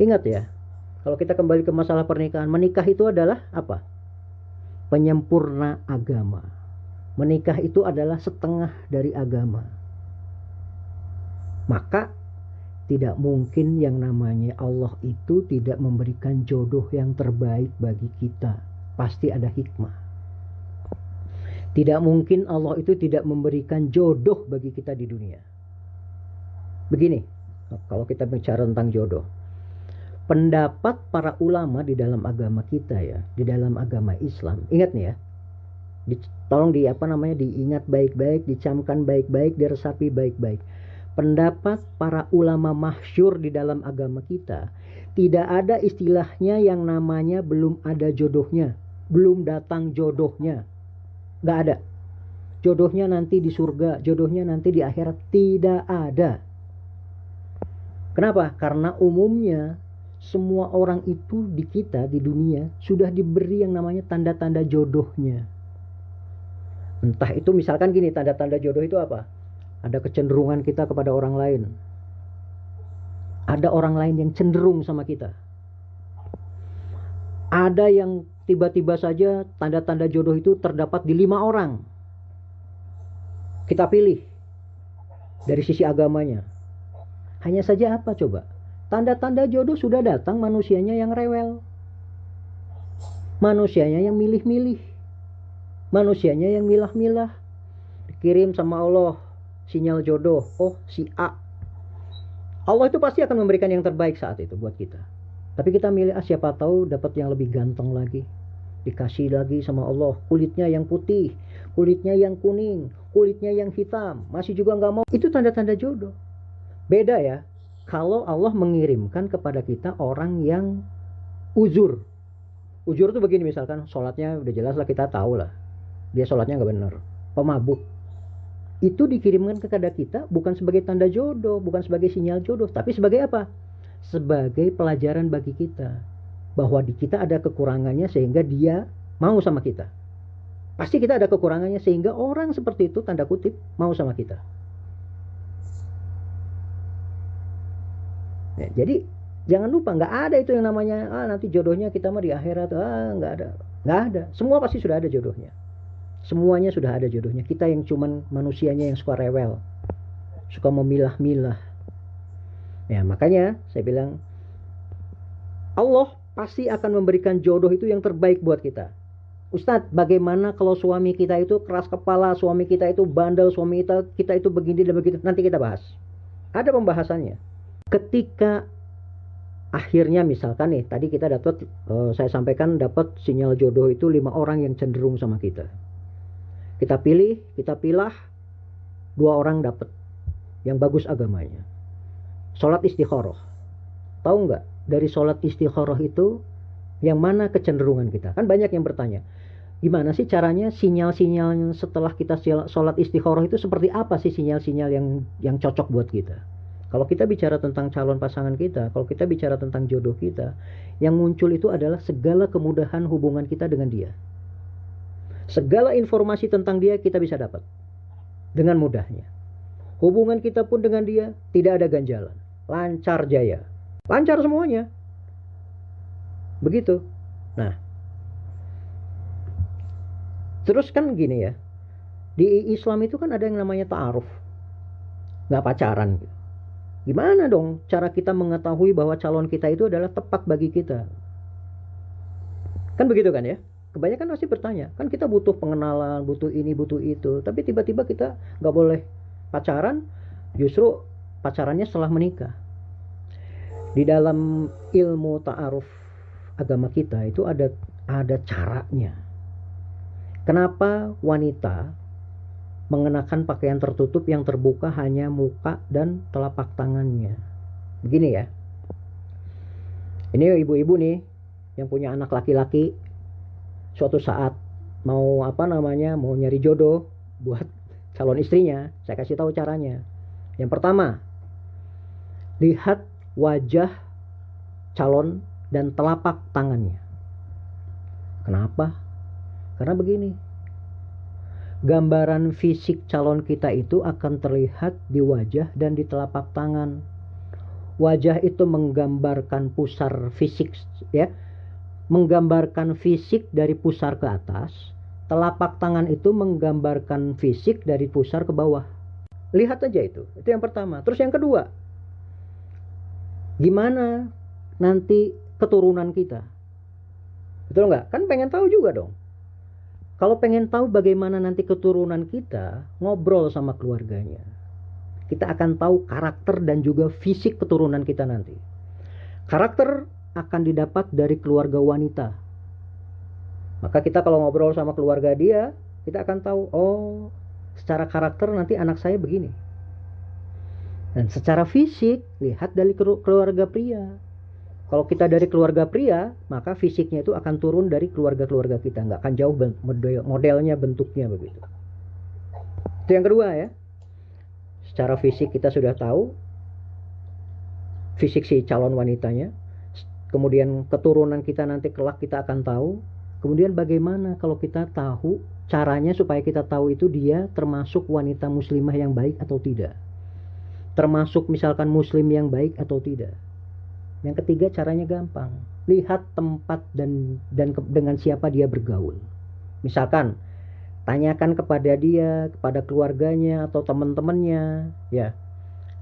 Ingat ya, kalau kita kembali ke masalah pernikahan, menikah itu adalah apa? Penyempurna agama. Menikah itu adalah setengah dari agama. Maka tidak mungkin yang namanya Allah itu tidak memberikan jodoh yang terbaik bagi kita. Pasti ada hikmah. Tidak mungkin Allah itu tidak memberikan jodoh bagi kita di dunia. Begini, kalau kita bicara tentang jodoh, pendapat para ulama di dalam agama kita ya, di dalam agama Islam, ingat nih ya, tolong diingat baik-baik, dicamkan baik-baik, diresapi baik-baik. Pendapat para ulama masyhur di dalam agama kita, tidak ada istilahnya yang namanya belum ada jodohnya, belum datang jodohnya. Nggak ada. Jodohnya nanti di surga, jodohnya nanti di akhirat, tidak ada. Kenapa? Karena umumnya semua orang itu di kita, di dunia, sudah diberi yang namanya tanda-tanda jodohnya. Entah itu misalkan gini, tanda-tanda jodoh itu apa? Ada kecenderungan kita kepada orang lain. Ada orang lain yang cenderung sama kita. Ada yang tiba-tiba saja tanda-tanda jodoh itu terdapat di 5 orang. Kita pilih dari sisi agamanya. Hanya saja apa coba? Tanda-tanda jodoh sudah datang, manusianya yang rewel. Manusianya yang milih-milih. Manusianya yang milah-milah. Dikirim sama Allah sinyal jodoh. Oh, si A. Allah itu pasti akan memberikan yang terbaik saat itu buat kita. Tapi kita milih, siapa tahu dapat yang lebih ganteng lagi. Dikasih lagi sama Allah, kulitnya yang putih, kulitnya yang kuning, kulitnya yang hitam, masih juga nggak mau. Itu tanda-tanda jodoh. Beda ya, kalau Allah mengirimkan kepada kita orang yang uzur. Uzur tuh begini, misalkan sholatnya udah jelas lah, kita tahu lah dia sholatnya nggak benar, pemabuk. Itu dikirimkan kepada kita bukan sebagai tanda jodoh, bukan sebagai sinyal jodoh, tapi sebagai apa? Sebagai pelajaran bagi kita, bahwa di kita ada kekurangannya sehingga dia mau sama kita. Pasti kita ada kekurangannya sehingga orang seperti itu, tanda kutip, mau sama kita. Ya, jadi jangan lupa, nggak ada itu yang namanya nanti jodohnya kita mah di akhirat. Nggak ada, nggak ada. Semua pasti sudah ada jodohnya. Semuanya sudah ada jodohnya. Kita yang cuman manusianya yang suka rewel, suka memilah-milah. Ya, makanya saya bilang Allah pasti akan memberikan jodoh itu yang terbaik buat kita. Ustadz, bagaimana kalau suami kita itu keras kepala, suami kita itu bandel, suami kita itu begini dan begitu? Nanti kita bahas. Ada pembahasannya. Ketika akhirnya misalkan nih, tadi kita dapat, saya sampaikan dapat sinyal jodoh itu 5 orang yang cenderung sama kita. Kita pilah 2 orang dapat yang bagus agamanya. Sholat istikharah. Tahu nggak, dari sholat istikharah itu yang mana kecenderungan kita? Kan banyak yang bertanya, gimana sih caranya sinyal-sinyal setelah kita sholat istikharah itu seperti apa sih sinyal-sinyal yang cocok buat kita? Kalau kita bicara tentang calon pasangan kita, kalau kita bicara tentang jodoh kita, yang muncul itu adalah segala kemudahan hubungan kita dengan dia. Segala informasi tentang dia kita bisa dapat dengan mudahnya. Hubungan kita pun dengan dia tidak ada ganjalan, lancar jaya, lancar semuanya. Begitu. Nah, terus kan gini ya, di Islam itu kan ada yang namanya ta'aruf, nggak pacaran. Gimana dong cara kita mengetahui bahwa calon kita itu adalah tepat bagi kita? Kan begitu kan ya? Kebanyakan pasti bertanya, kan kita butuh pengenalan, butuh ini, butuh itu. Tapi tiba-tiba kita nggak boleh pacaran, justru pacarannya setelah menikah. Di dalam ilmu ta'aruf agama kita itu ada caranya. Kenapa wanita mengenakan pakaian tertutup yang terbuka hanya muka dan telapak tangannya? Begini ya. Ini ibu-ibu nih yang punya anak laki-laki, suatu saat mau mau nyari jodoh buat calon istrinya, saya kasih tahu caranya. Yang pertama, lihat wajah calon dan telapak tangannya. Kenapa? Karena begini, gambaran fisik calon kita itu akan terlihat di wajah dan di telapak tangan. Wajah itu menggambarkan pusar fisik, ya, menggambarkan fisik dari pusar ke atas. Telapak tangan itu menggambarkan fisik dari pusar ke bawah. Lihat aja itu yang pertama. Terus yang kedua, gimana nanti keturunan kita? Betul nggak? Kan pengen tahu juga dong. Kalau pengen tahu bagaimana nanti keturunan kita, ngobrol sama keluarganya. Kita akan tahu karakter dan juga fisik keturunan kita nanti. Karakter akan didapat dari keluarga wanita. Maka kita kalau ngobrol sama keluarga dia, kita akan tahu, oh, secara karakter nanti anak saya begini. Dan secara fisik, lihat dari keluarga pria. Kalau kita dari keluarga pria, maka fisiknya itu akan turun dari keluarga-keluarga kita. Nggak akan jauh modelnya, bentuknya begitu. Itu yang kedua ya. Secara fisik kita sudah tahu fisik si calon wanitanya. Kemudian keturunan kita nanti kelak kita akan tahu. Kemudian bagaimana kalau kita tahu caranya supaya kita tahu itu dia termasuk wanita muslimah yang baik atau tidak. Termasuk misalkan muslim yang baik atau tidak. Yang ketiga caranya gampang. Lihat tempat dan dengan siapa dia bergaul. Misalkan tanyakan kepada dia, kepada keluarganya atau teman-temannya, ya.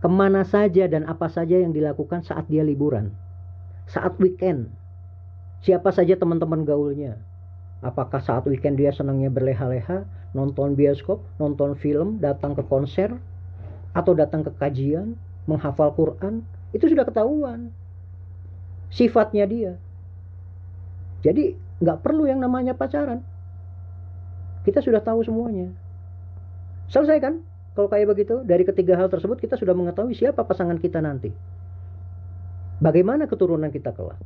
Kemana saja dan apa saja yang dilakukan saat dia liburan. Saat weekend. Siapa saja teman-teman gaulnya. Apakah saat weekend dia senangnya berleha-leha, nonton bioskop, nonton film, datang ke konser, atau datang ke kajian, menghafal Quran, itu sudah ketahuan sifatnya dia. Jadi nggak perlu yang namanya pacaran. Kita sudah tahu semuanya. Selesai kan? Kalau kayak begitu, dari ketiga hal tersebut kita sudah mengetahui siapa pasangan kita nanti. Bagaimana keturunan kita kelak.